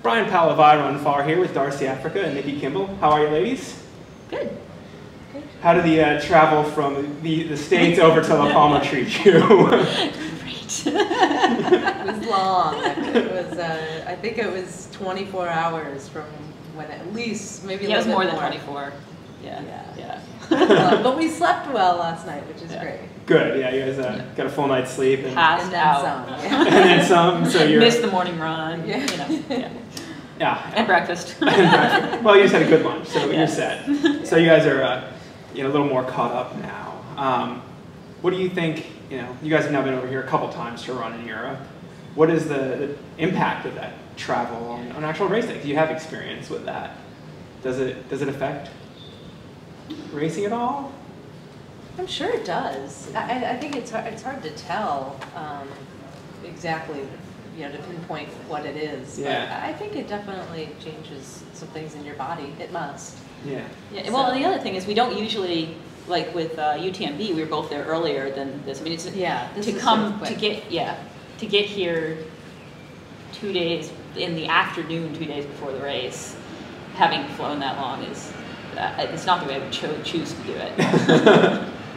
Bryon Powell of iRunFar here with Darcy Africa and Nikki Kimball. How are you, ladies? Good. Good. How did the travel from the States over to La Palma treat you? Great. It was long. It was, I think it was 24 hours from when at least, maybe a little bit more. It was more than 24. Yeah. But we slept well last night, which is great. Good, yeah, you guys got a full night's sleep. And Passed out. Some. And then some, so you're... Missed the morning run, yeah. Yeah. And breakfast. Well, you just had a good lunch, so you're set. Yeah. So you guys are a little more caught up now. What do you think, you guys have now been over here a couple times to run in Europe. What is the impact of that travel on actual racing? Do you have experience with that? Does it affect racing at all? I'm sure it does. I think it's hard to tell exactly, to pinpoint what it is. Yeah. But I think it definitely changes some things in your body. It must. Yeah. Yeah. Well, and the other thing is we don't usually, like with UTMB, we were both there earlier than this. I mean, it's to get here 2 days in the afternoon, 2 days before the race, having flown that long is it's not the way I would choose to do it.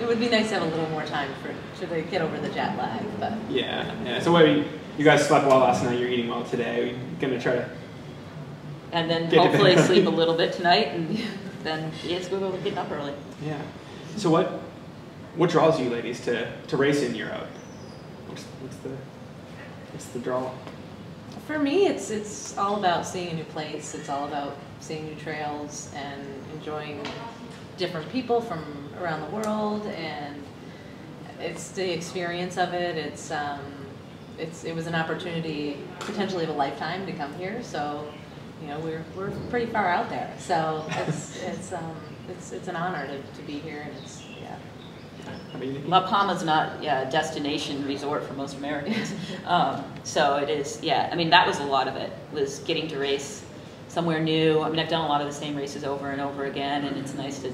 It would be nice to have a little more time to get over the jet lag, but yeah. So what you guys slept well last night. You're eating well today. Are you gonna try to? And then hopefully sleep a little bit tonight, and then we'll get up early. Yeah. So what draws you ladies to race in Europe? What's the draw? for me, it's all about seeing a new place. It's all about seeing new trails and enjoying different people from around the world, and it's the experience of it. It was an opportunity potentially of a lifetime to come here. So, we're pretty far out there. So it's an honor to be here, and it's La Palma's not a destination resort for most Americans, so it is. Yeah, I mean that was a lot of it, was getting to race somewhere new. I mean I've done a lot of the same races over and over again, and it's nice to.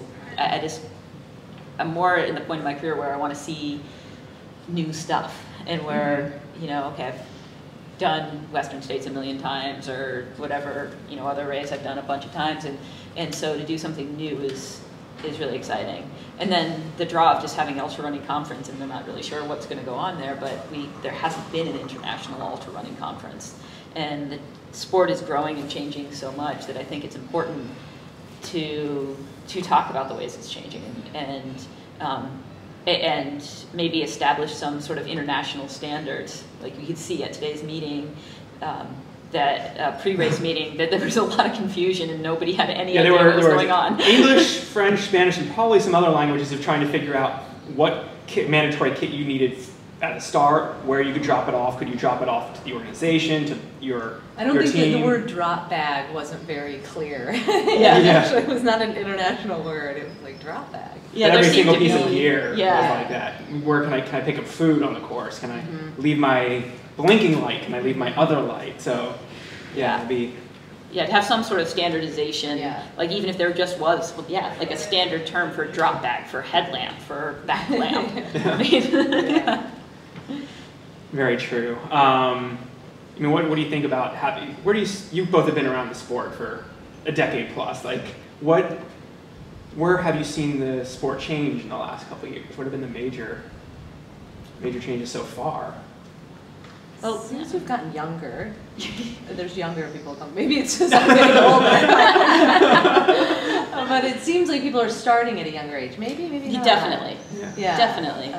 I'm more in the point of my career where I want to see new stuff, and where okay, I've done Western States a million times or whatever other race I've done a bunch of times, and so to do something new is really exciting. And then the draw of just having ultra running conference, and they're not really sure what's going to go on there, but there hasn't been an international ultra running conference, and the sport is growing and changing so much that I think it's important to talk about the ways it's changing, and maybe establish some sort of international standards. Like you could see at today's meeting, that pre-race meeting, that there was a lot of confusion and nobody had any idea what was going on. English, French, Spanish, and probably some other languages of trying to figure out what mandatory kit you needed at the start, where you could drop it off. Could you drop it off to the organization, to your I don't think team? that the word drop bag wasn't very clear. Yeah. Actually, it was not an international word. It was like drop bag. Yeah, every single piece of gear was Yeah. like that. Where can I pick up food on the course? Can I leave my blinking light? Can I leave my other light? So, it'd be... Yeah, to have some sort of standardization, Yeah. like even if there just was, like a standard term for drop bag, for headlamp, for back lamp. I mean, Very true. What do you think about having? You both have been around the sport for a decade plus. Like, where have you seen the sport change in the last couple of years? What have been the major changes so far? Well, since we've gotten younger, there's younger people coming. Maybe it's just I'm getting older. But it seems like people are starting at a younger age. Maybe not. Definitely. Yeah. Definitely.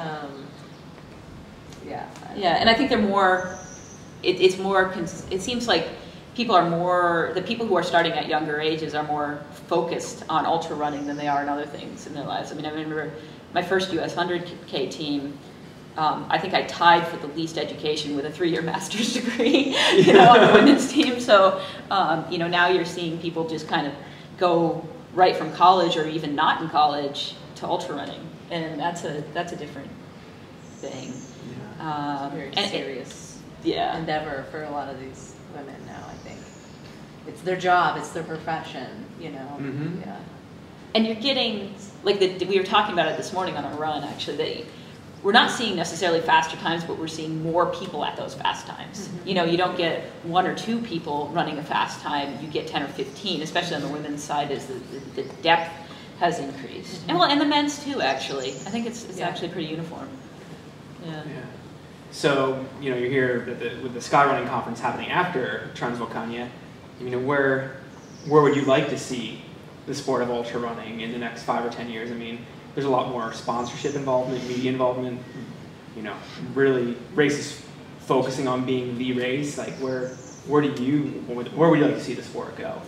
Yeah, and I think they're more. It's more. It seems like people are more. The people who are starting at younger ages are more focused on ultra running than they are on other things in their lives. I mean, I remember my first U.S. 100K team. I think I tied for the least education with a 3-year master's degree, on the women's team. So, now you're seeing people just kind of go right from college or even not in college to ultra running, and that's a different thing. it's a very serious endeavor for a lot of these women now. I think it's their job, it's their profession. And you're getting we were talking about it this morning on our run. Actually, we're not seeing necessarily faster times, but we're seeing more people at those fast times. You know, you don't get 1 or 2 people running a fast time, you get 10 or 15, especially on the women's side as the depth has increased. And, well, and the men's too, actually. I think it's actually pretty uniform. Yeah. So, you know, you're here with the Skyrunning conference happening after Transvulcania. You know, where would you like to see the sport of ultra running in the next 5 or 10 years? I mean, there's a lot more sponsorship involvement, media involvement, you know, really races focusing on being the race. Like, where would you like to see the sport go?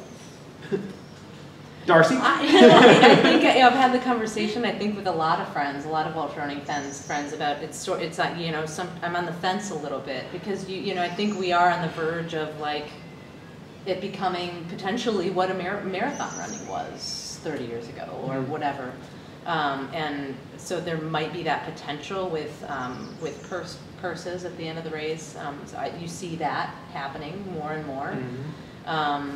Darcy? I think I've had the conversation, I think, with a lot of friends, a lot of ultra running friends about it's like, you know, I'm on the fence a little bit, because you know, I think we are on the verge of like it becoming potentially what a marathon running was 30 years ago or whatever. And so there might be that potential with purses at the end of the race. So you see that happening more and more.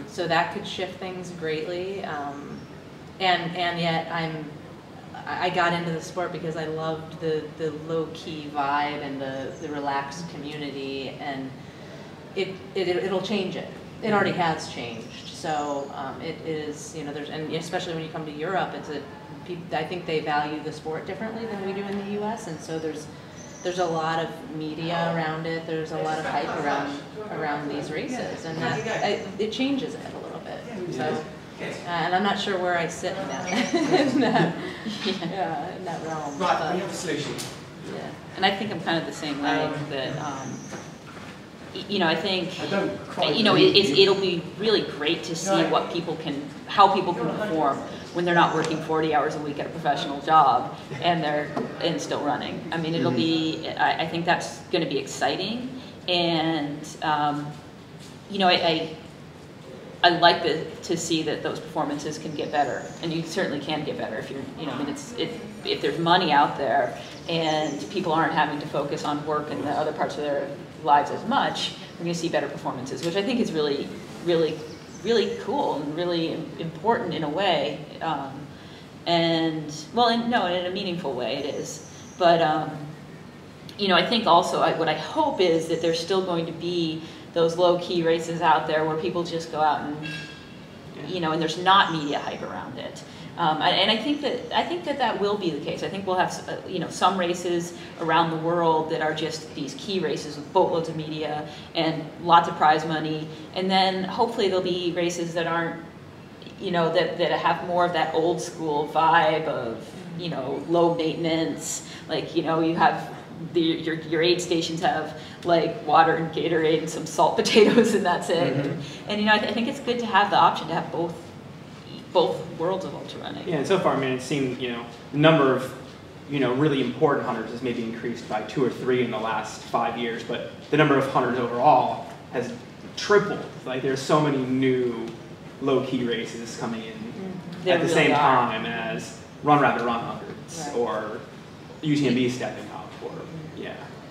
So that could shift things greatly. And yet I got into the sport because I loved the low-key vibe and the relaxed community, and it'll change it. It already has changed. So it is, you know, and especially when you come to Europe, I think they value the sport differently than we do in the U.S. And so there's a lot of media around it. There's a lot of hype around these races, and it changes it a little bit. So, and I'm not sure where I sit in that in that realm. Right, we have a solution. Yeah, and I think I'm kind of the same way. That you know, I think you know it'll be really great to see what how people can perform when they're not working 40 hours a week at a professional job and still running. I mean, it'll be. I think that's going to be exciting, and you know, I like to see that those performances can get better, and you certainly can get better if you're, you know, I mean, if there's money out there and people aren't having to focus on work and the other parts of their lives as much, we're going to see better performances, which I think is really, really, really cool and really important in a way, and well, in a meaningful way it is. But you know, I think also what I hope is that there's still going to be those low-key races out there where people just go out and, you know, and there's not media hype around it. And I think that will be the case. I think we'll have, you know, some races around the world that are just these key races with boatloads of media and lots of prize money, and then hopefully there'll be races that aren't, you know, that have more of that old school vibe of, you know, low maintenance. Like, you know, you have your aid stations have like water and Gatorade and some salt potatoes, and that's it. And you know, I think it's good to have the option to have both worlds of ultra running. Yeah, and so far, I mean, it seemed, you know, the number of, you know, really important hunters has maybe increased by 2 or 3 in the last 5 years, but the number of hunters overall has tripled. Like, there's so many new low-key races coming in at the same time as Run Rabbit Run hundreds, or UTMB stepping up, or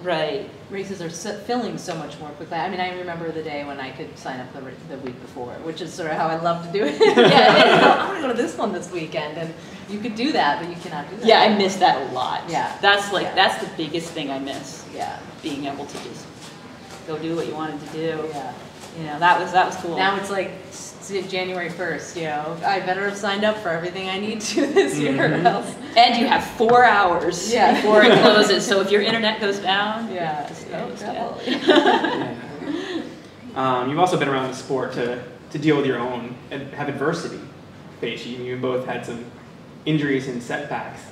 Right. Races are filling so much more quickly. I mean, I remember the day when I could sign up the week before, which is sort of how I love to do it. I want to go to this one this weekend, and you could do that, but you cannot do that. Yeah, I miss that a lot. Yeah. That's that's the biggest thing I miss. Yeah. Being able to just go do what you wanted to do. Yeah. You know, that was cool. Now it's like January 1st, you know, I better have signed up for everything I need to this year, or else. And you have 4 hours before it closes, so if your internet goes down, just you've also been around the sport to deal with your own and have adversity face you. You both had some injuries and setbacks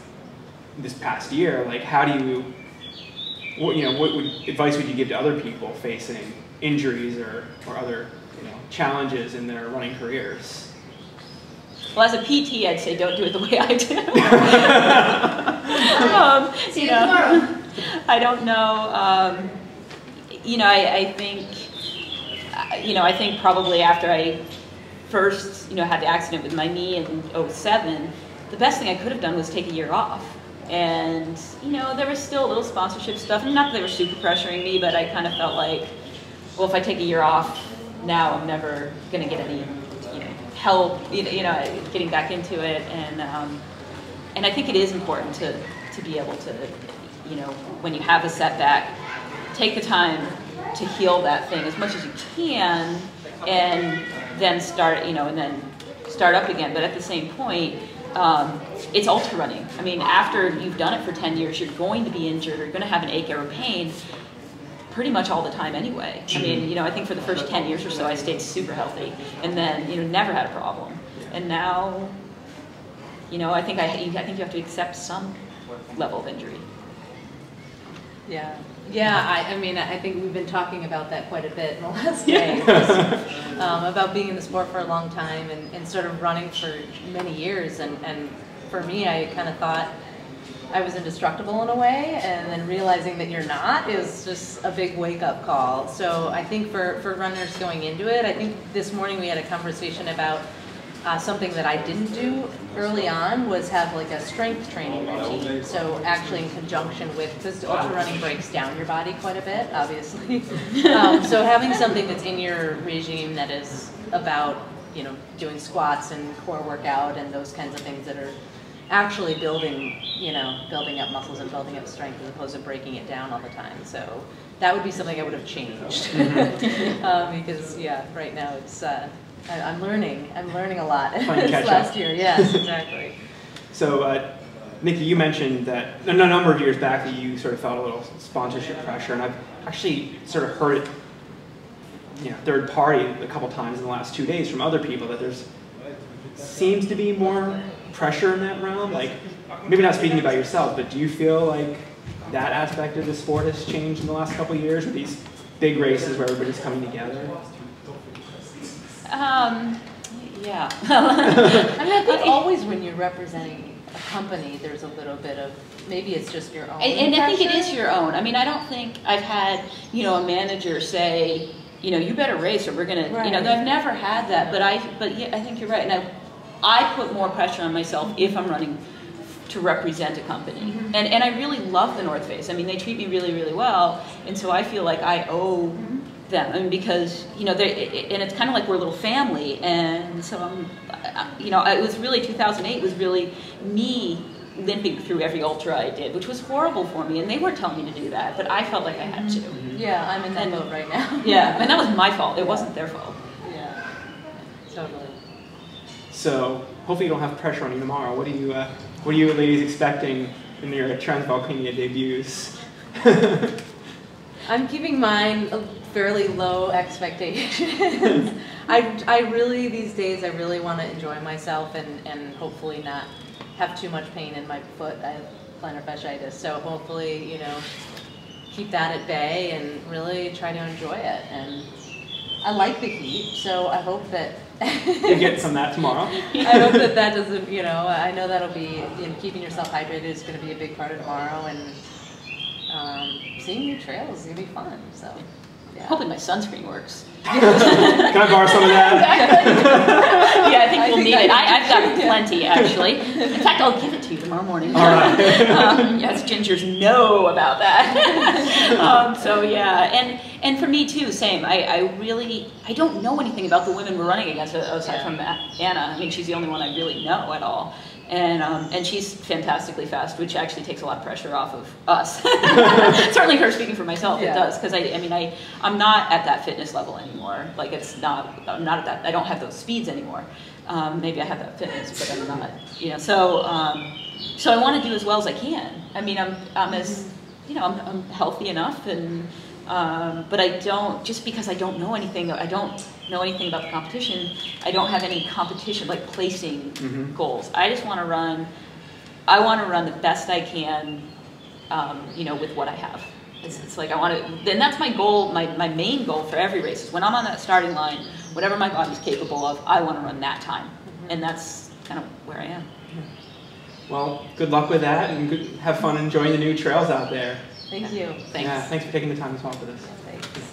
this past year. Like, how do you, what advice would you give to other people facing injuries or other, you know, challenges in their running careers? Well, as a PT, I'd say don't do it the way I do. See you tomorrow. I don't know. You know, I think, you know, I think probably after I first, you know, had the accident with my knee in 2007, the best thing I could have done was take a year off. And, you know, there was still a little sponsorship stuff, and not that they were super pressuring me, but I kind of felt like, well, if I take a year off now, I'm never going to get any, you know, help, you know, getting back into it. And I think it is important to be able to, you know, when you have a setback, take the time to heal that thing as much as you can, and then start, you know, and then start up again. But at the same point, it's ultra running. I mean, after you've done it for 10 years, you're going to be injured, or you're going to have an ache or a pain pretty much all the time anyway. I mean, you know, I think for the first 10 years or so, I stayed super healthy, and then, you know, never had a problem. And now, you know, I think you have to accept some level of injury. Yeah. Yeah, I mean, I think we've been talking about that quite a bit in the last day, about being in the sport for a long time and sort of running for many years. And for me, I kind of thought I was indestructible in a way, and then realizing that you're not is just a big wake-up call. So I think for runners going into it, I think this morning we had a conversation about something that I didn't do early on was have like a strength training routine. So actually in conjunction with, because ultra running breaks down your body quite a bit, obviously. So having something that's in your regime that is about, you know, doing squats and core workout and those kinds of things that are actually building, you know, building up muscles and building up strength as opposed to breaking it down all the time. So that would be something I would have changed. Because yeah, right now it's, I'm learning a lot this last year. Yes, exactly. So, Nikki, you mentioned that a number of years back that you sort of felt a little sponsorship pressure, and I've actually sort of heard it, you know, third party a couple times in the last 2 days from other people that there's seems to be more pressure in that realm. Like, maybe not speaking about yourself, but do you feel like that aspect of the sport has changed in the last couple of years with these big races where everybody's coming together? Yeah. I mean, I think always when you're representing a company, there's a little bit of, maybe it's just your own and I think it is your own. I mean, I don't think I've had, you know, a manager say, you know, you better race or we're going to, you know, I've never had that, but yeah, I think you're right. And I put more pressure on myself if I'm running to represent a company. And I really love the North Face. I mean, they treat me really, really well. And so I feel like I owe them. I mean, because, you know, and it's kind of like we're a little family. And so you know, it was really 2008 was really me limping through every ultra I did, which was horrible for me. And they weren't telling me to do that, but I felt like I had to. Yeah, I'm in that boat right now. Yeah, and that was my fault. It wasn't their fault. Yeah, totally. So hopefully you don't have pressure on you tomorrow. What are you ladies expecting in your Transvulcania debuts? I'm keeping mine fairly low expectations. I really, these days, I really want to enjoy myself and hopefully not have too much pain in my foot. I have plantar fasciitis, so hopefully, you know, keep that at bay and really try to enjoy it. And I like the heat, so I hope that you get some of that tomorrow. I hope that doesn't, you know, I know that'll be, you know, keeping yourself hydrated is going to be a big part of tomorrow, and seeing new trails is going to be fun, so. Yeah. Hopefully my sunscreen works. Can I borrow some of that? Yeah, I think we'll need it. I've got plenty, actually. In fact, I'll give it to you tomorrow morning. All right. Yes, gingers know about that. So yeah, and for me too, same. I don't know anything about the women we're running against aside from Anna. I mean, she's the only one I really know at all. And she's fantastically fast, which actually takes a lot of pressure off of us. Certainly her speaking for myself, it does, because I'm not at that fitness level anymore. Like I'm not at that, I don't have those speeds anymore. Maybe I have that fitness, but I'm not, you know, so I want to do as well as I can. I mean, I'm as, you know, I'm healthy enough, and but I don't, just because I don't know anything about the competition, I don't have any competition, like placing goals. I just want to run, the best I can, you know, with what I have. It's like I want to, and that's my goal, my main goal for every race is when I'm on that starting line, whatever my body's capable of, I want to run that time. And that's kind of where I am. Well, good luck with that, and have fun enjoying the new trails out there. Thank you. Thanks. Yeah, thanks for taking the time to talk with us. Thanks.